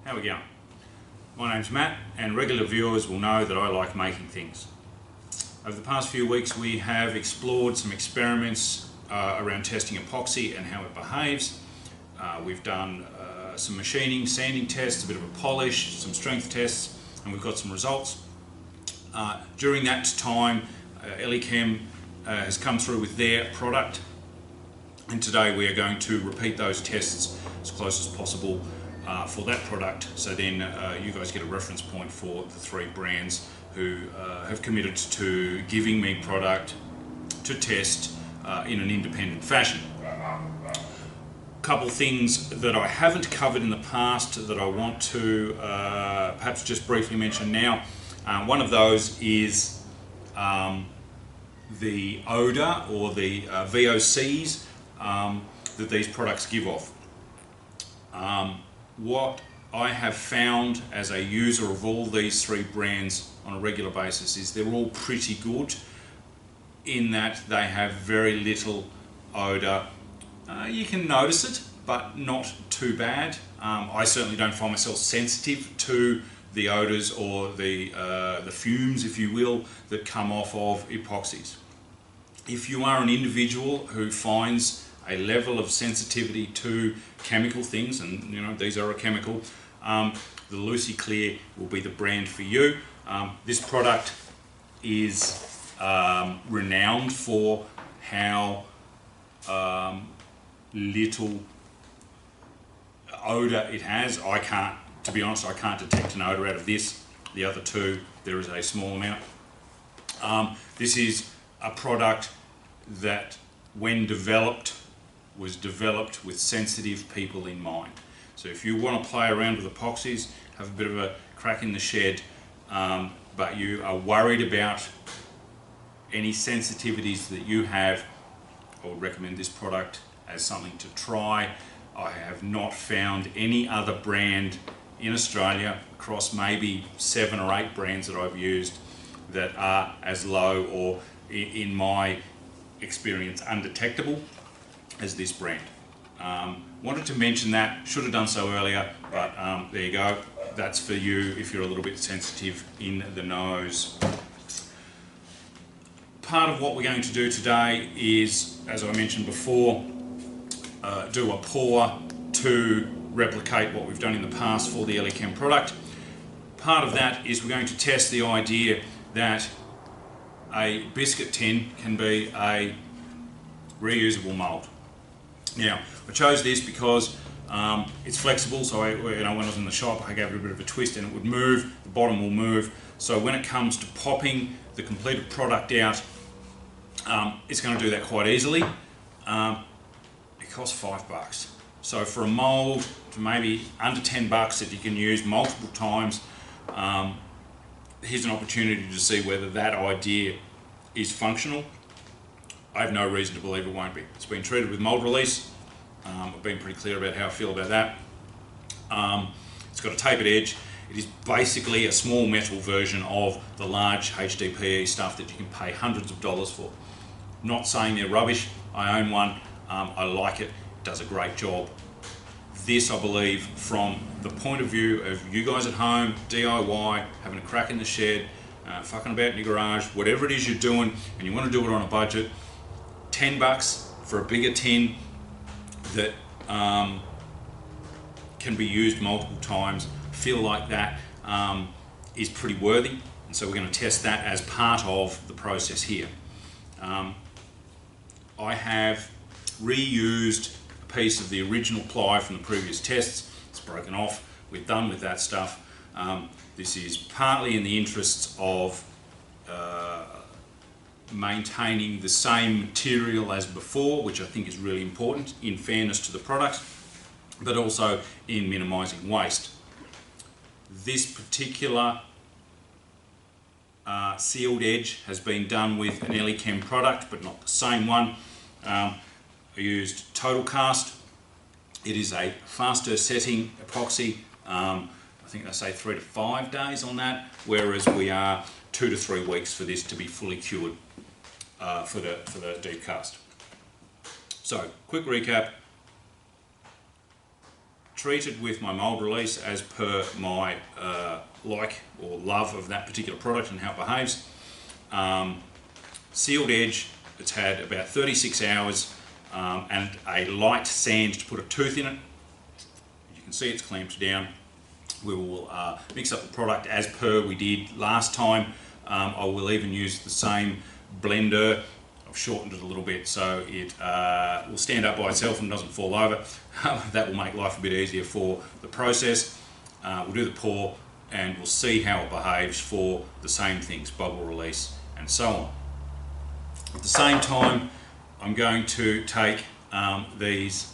How are we going? My name's Matt, and regular viewers will know that I like making things. Over the past few weeks we have explored some experiments around testing epoxy and how it behaves. We've done some machining, sanding tests, a bit of a polish, some strength tests, and we've got some results. During that time, Elechem has come through with their product, and today we are going to repeat those tests as close as possible for that product, so then you guys get a reference point for the three brands who have committed to giving me product to test in an independent fashion. Couple things that I haven't covered in the past that I want to perhaps just briefly mention now. One of those is the odour or the VOCs that these products give off. What I have found as a user of all these three brands on a regular basis is they're all pretty good in that they have very little odour. You can notice it, but not too bad. I certainly don't find myself sensitive to the odours or the fumes, if you will, that come off of epoxies. If you are an individual who finds a level of sensitivity to chemical things, and you know these are a chemical, the Lucy Clear will be the brand for you. This product is renowned for how little odour it has. To be honest, I can't detect an odour out of this. The other two, there is a small amount. This is a product that, when developed, was developed with sensitive people in mind. So if you want to play around with epoxies, have a bit of a crack in the shed, but you are worried about any sensitivities that you have, I would recommend this product as something to try. I have not found any other brand in Australia, across maybe 7 or 8 brands that I've used, that are as low or, in my experience, undetectable as this brand. Wanted to mention that, should have done so earlier, but there you go. That's for you if you're a little bit sensitive in the nose. Part of what we're going to do today is, as I mentioned before, do a pour to replicate what we've done in the past for the Elechem product. Part of that is we're going to test the idea that a biscuit tin can be a reusable mould. Now, I chose this because it's flexible, so when I was in the shop I gave it a bit of a twist and it would move, the bottom will move, so when it comes to popping the completed product out, it's going to do that quite easily. It costs $5. So for a mould to maybe under $10 that you can use multiple times, here's an opportunity to see whether that idea is functional. I have no reason to believe it won't be. It's been treated with mould release. I've been pretty clear about how I feel about that. It's got a tapered edge. It is basically a small metal version of the large HDPE stuff that you can pay hundreds of dollars for. Not saying they're rubbish. I own one. I like it. It does a great job. This, I believe, from the point of view of you guys at home, DIY, having a crack in the shed, fucking about in your garage, whatever it is you're doing, and you want to do it on a budget, $10 for a bigger tin that can be used multiple times, feel like that is pretty worthy, and so we're going to test that as part of the process here. I have reused a piece of the original ply from the previous tests. It's broken off. We're done with that stuff. This is partly in the interests of maintaining the same material as before, which I think is really important in fairness to the product, but also in minimising waste. This particular sealed edge has been done with an Elechem product, but not the same one. I used Total Cast. It is a faster setting epoxy. I think they say 3 to 5 days on that, whereas we are 2 to 3 weeks for this to be fully cured for the deep cast. So, quick recap. treated with my mould release as per my like or love of that particular product and how it behaves. Sealed edge, it's had about 36 hours and a light sand to put a tooth in it. You can see it's clamped down. We will mix up the product as per we did last time. I will even use the same blender. I've shortened it a little bit so it will stand up by itself and doesn't fall over. That will make life a bit easier for the process. We'll do the pour and we'll see how it behaves for the same things, bubble release and so on. At the same time, I'm going to take these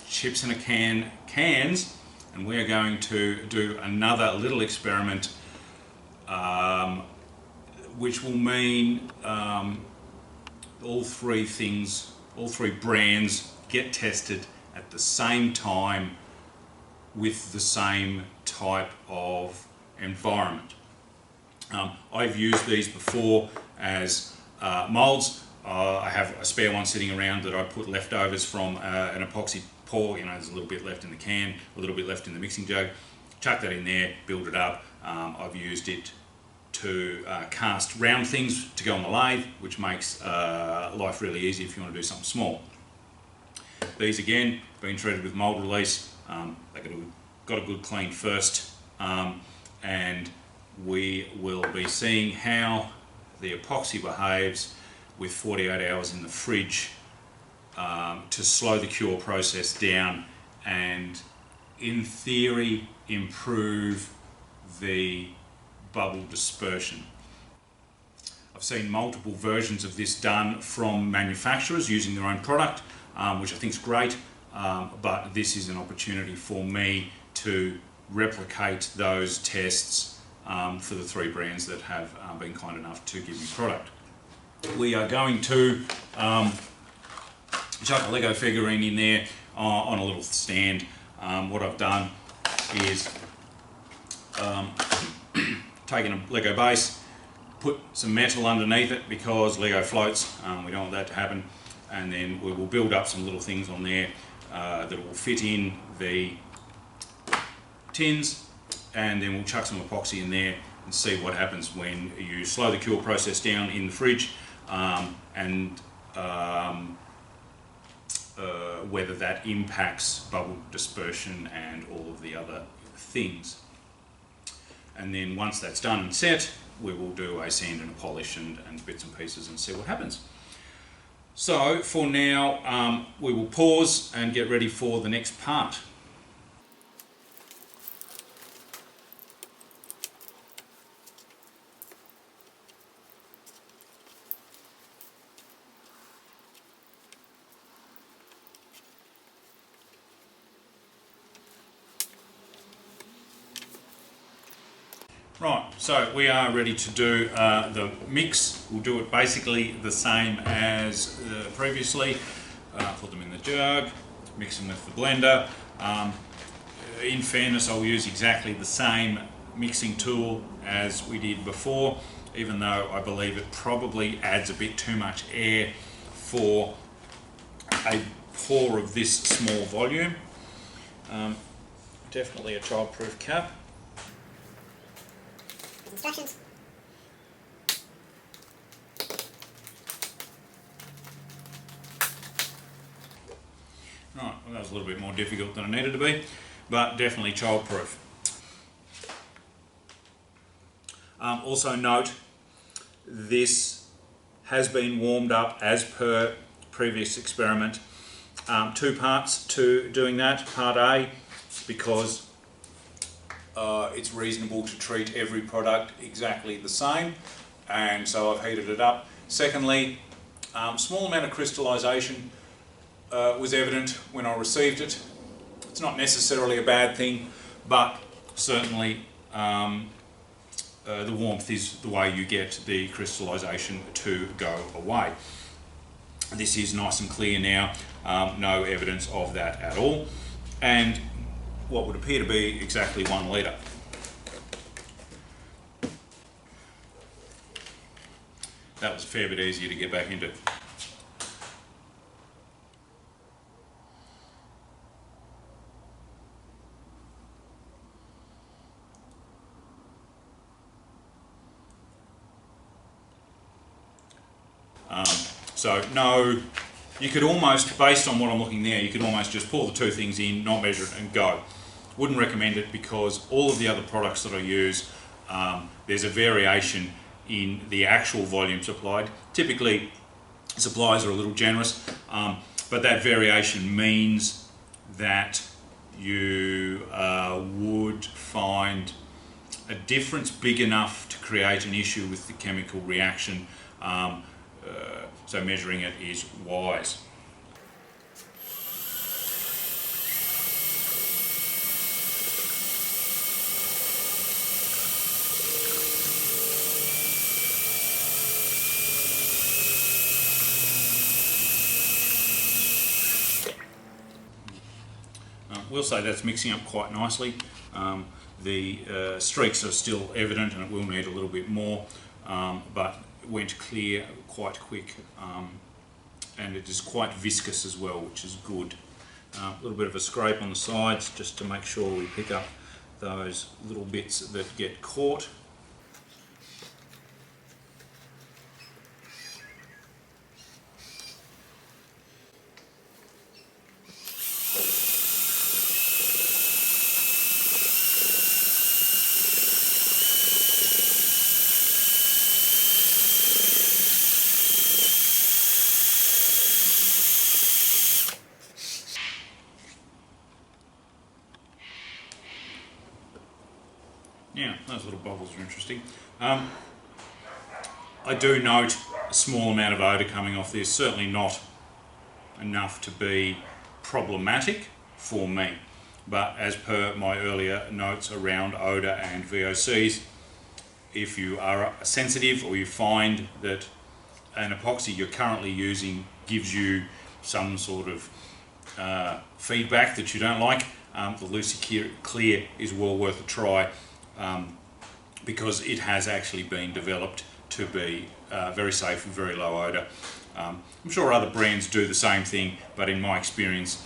chips in a cans, and we're going to do another little experiment which will mean all three brands get tested at the same time with the same type of environment. I've used these before as moulds. I have a spare one sitting around that I put leftovers from an epoxy pour. You know, there's a little bit left in the can, a little bit left in the mixing jug. Chuck that in there, build it up. I've used it to cast round things to go on the lathe, which makes life really easy if you want to do something small. These again, been treated with mould release. They got a good clean first, and we will be seeing how the epoxy behaves with 48 hours in the fridge to slow the cure process down and, in theory, improve the bubble dispersion. I've seen multiple versions of this done from manufacturers using their own product, which I think is great, but this is an opportunity for me to replicate those tests for the three brands that have been kind enough to give me product. We are going to chuck a Lego figurine in there on a little stand. What I've done is taken a Lego base, put some metal underneath it because Lego floats, we don't want that to happen, and then we will build up some little things on there that will fit in the tins, and then we'll chuck some epoxy in there and see what happens when you slow the cure process down in the fridge, and whether that impacts bubble dispersion and all of the other things. And then once that's done and set, we will do a sand and a polish and bits and pieces and see what happens. So for now, we will pause and get ready for the next part. Right, so we are ready to do the mix. We'll do it basically the same as previously. Put them in the jug, mix them with the blender. In fairness, I'll use exactly the same mixing tool as we did before, even though I believe it probably adds a bit too much air for a pour of this small volume. Definitely a child-proof cap. Instructions. Right, well, that was a little bit more difficult than it needed to be, but definitely child-proof. Also note, this has been warmed up as per previous experiment. Two parts to doing that. Part A, because it's reasonable to treat every product exactly the same, and so I've heated it up. Secondly, small amount of crystallization was evident when I received it. It's not necessarily a bad thing, but certainly the warmth is the way you get the crystallization to go away. This is nice and clear now, no evidence of that at all, and what would appear to be exactly 1 litre. That was a fair bit easier to get back into. So no, you could almost, based on what I'm looking there, you could almost just pull the two things in, not measure it and go. Wouldn't recommend it because all of the other products that I use, there's a variation in the actual volume supplied. Typically, suppliers are a little generous, but that variation means that you would find a difference big enough to create an issue with the chemical reaction, so measuring it is wise. We'll say that's mixing up quite nicely. The streaks are still evident and it will need a little bit more, but it went clear quite quick, and it is quite viscous as well, which is good. A little bit of a scrape on the sides just to make sure we pick up those little bits that get caught. Yeah, those little bubbles are interesting. I do note a small amount of odour coming off this, certainly not enough to be problematic for me. But as per my earlier notes around odour and VOCs, if you are sensitive or you find that an epoxy you're currently using gives you some sort of feedback that you don't like, the Lucy Clear is well worth a try. Because it has actually been developed to be very safe and very low odour. I'm sure other brands do the same thing, but in my experience,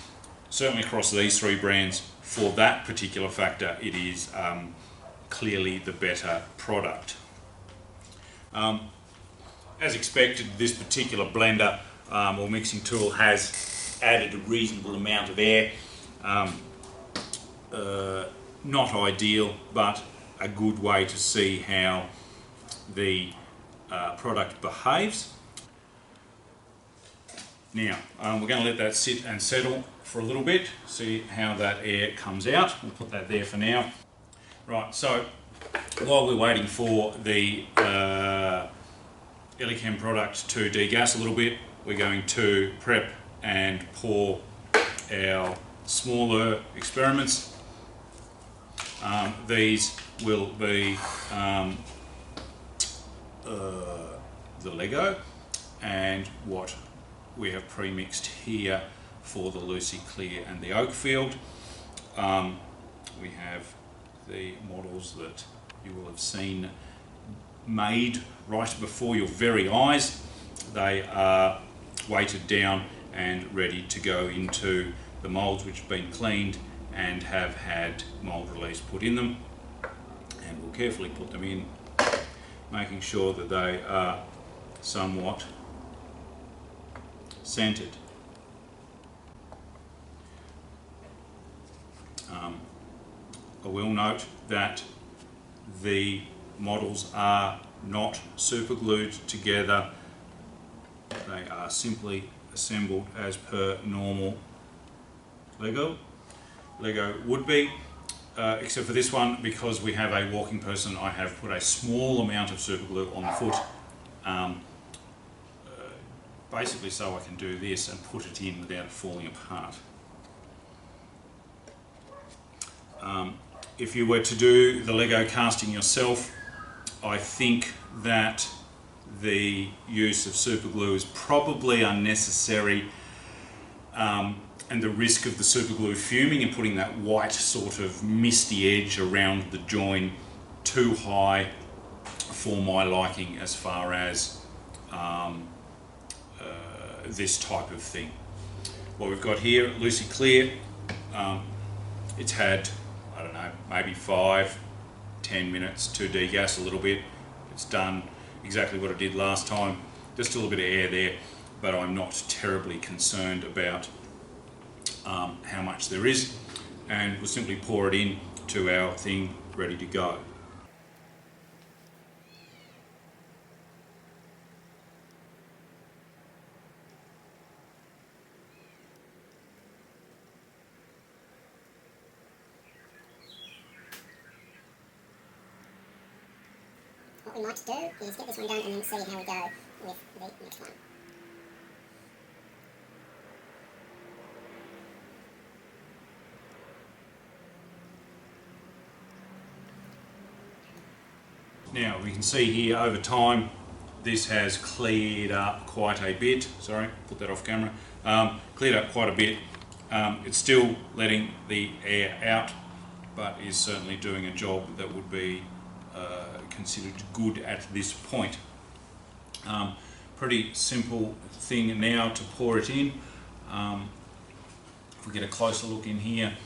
certainly across these three brands, for that particular factor, it is clearly the better product. As expected, this particular blender or mixing tool has added a reasonable amount of air. Not ideal, but a good way to see how the product behaves. Now, we're going to let that sit and settle for a little bit, see how that air comes out. We'll put that there for now. Right, so while we're waiting for the Elechem product to degas a little bit, we're going to prep and pour our smaller experiments. These will be the Lego and what we have pre-mixed here for the Lucy Clear and the Oakfield. We have the models that you will have seen made right before your very eyes. They are weighted down and ready to go into the moulds which have been cleaned and have had mould release put in them, and we'll carefully put them in, making sure that they are somewhat centered. I will note that the models are not super glued together. They are simply assembled as per normal Lego would be, except for this one, because we have a walking person, I have put a small amount of super glue on the foot, basically so I can do this and put it in without it falling apart. If you were to do the Lego casting yourself, I think that the use of super glue is probably unnecessary, and the risk of the super glue fuming and putting that white sort of misty edge around the join too high for my liking as far as this type of thing. What we've got here, Lucy Clear, it's had, I don't know, maybe 5-10 minutes to degas a little bit. It's done exactly what it did last time. There's still a bit of air there, but I'm not terribly concerned about how much there is, and we'll simply pour it in to our thing ready to go. What we might do is get this one done and then see how we go with the next one. Now we can see here over time this has cleared up quite a bit. Sorry, put that off camera. Cleared up quite a bit. It's still letting the air out, but is certainly doing a job that would be considered good at this point. Pretty simple thing now to pour it in. If we get a closer look in here.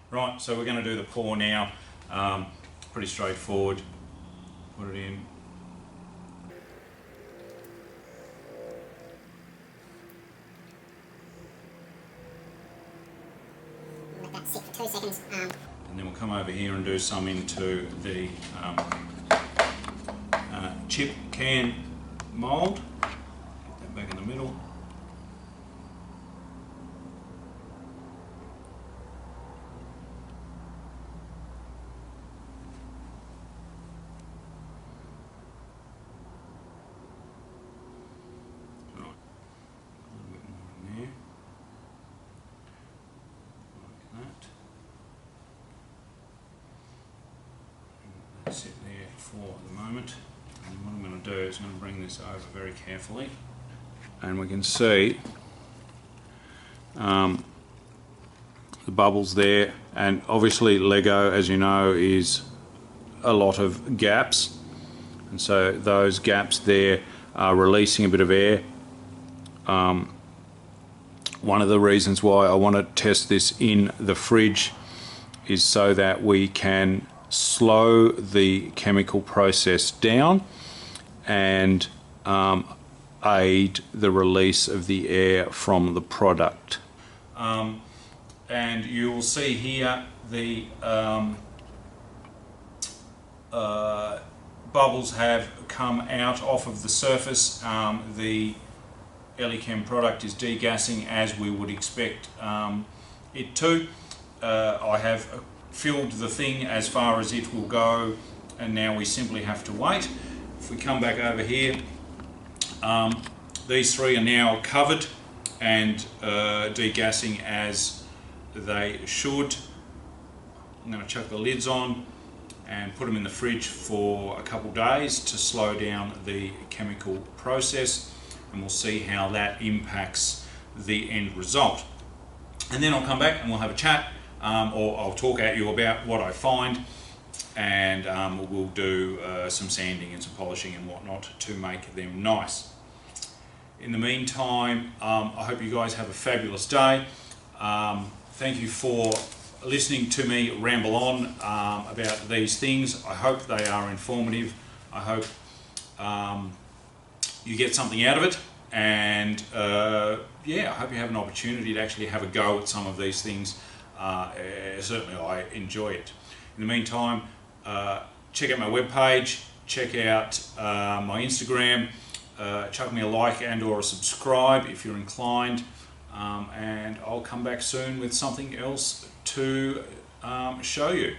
Right, so we're going to do the pour now. Pretty straightforward. Put it in. Let that sit for 2 seconds. And then we'll come over here and do some into the chip can mould. Get that back in the middle. Sit there for the moment, and what I'm going to do is I'm going to bring this over very carefully, and we can see the bubbles there, and obviously Lego, as you know, is a lot of gaps, and so those gaps there are releasing a bit of air. One of the reasons why I want to test this in the fridge is so that we can slow the chemical process down and aid the release of the air from the product. And you will see here the bubbles have come out off of the surface. The Elechem product is degassing as we would expect it to. I have filled the thing as far as it will go, and now we simply have to wait. If we come back over here, these three are now covered and degassing as they should. I'm going to chuck the lids on and put them in the fridge for a couple days to slow down the chemical process, and we'll see how that impacts the end result. And then I'll come back and we'll have a chat, or I'll talk at you about what I find, and we'll do some sanding and some polishing and whatnot to make them nice. In the meantime, I hope you guys have a fabulous day. Thank you for listening to me ramble on about these things. I hope they are informative. I hope you get something out of it, and yeah, I hope you have an opportunity to actually have a go at some of these things. Certainly I enjoy it. In the meantime, check out my webpage, check out my Instagram, chuck me a like and or a subscribe if you're inclined, and I'll come back soon with something else to show you.